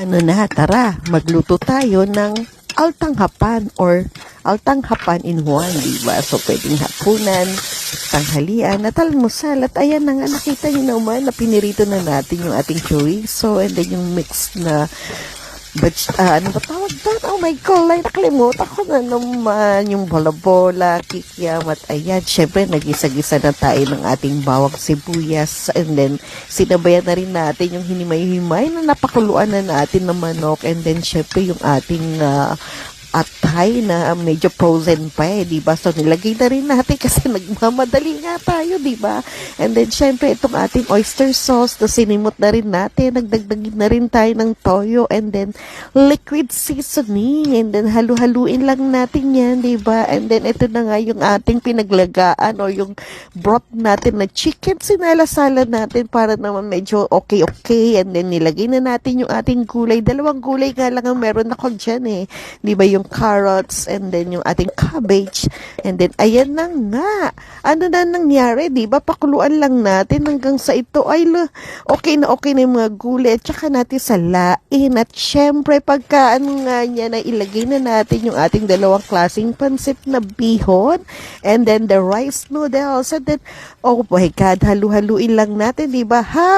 Ano na, tara, magluto tayo ng altanghapan or altanghapan in one, diba? So, pwedeng hapunan, tanghalian, at almusal. At ayan na nga, nakita nyo naman na pinirito na natin yung ating chorizo and then yung mix na ano ba tawag doon? Oh my God, ay nakalimutan ko na naman yung bola-bola, kikiam, at ayan, syempre nagisa-gisa na tayo ng ating bawang sibuyas and then sinabayan na rin natin yung hinimay-himay na napakuluan na natin ng manok and then syempre yung ating atay na medyo frozen pa diba? So, nilagay na rin natin kasi nagmamadali nga tayo, diba? And then, syempre, itong ating oyster sauce na sinimot na rin natin. Nagdagdagin na rin tayo ng toyo and then liquid seasoning. And then, halu-haluin lang natin yan, diba? And then, ito na nga yung ating pinaglagaan o yung broth natin na chicken. Sinala-sala natin para naman medyo okay. And then, nilagay na natin yung ating gulay. 2 gulay nga lang ang meron ako dyan diba? Yung carrots and then yung ating cabbage and then ayan na nga, ano na nangyari, diba? Pakuluan lang natin hanggang sa ito ay okay na yung mga gulay at saka natin salain at syempre pagka ano nga niya na ilagay na natin yung ating 2 klaseng pansit na bihon and then the rice noodles and then oh my God, halu-haluin lang natin, diba? Ha!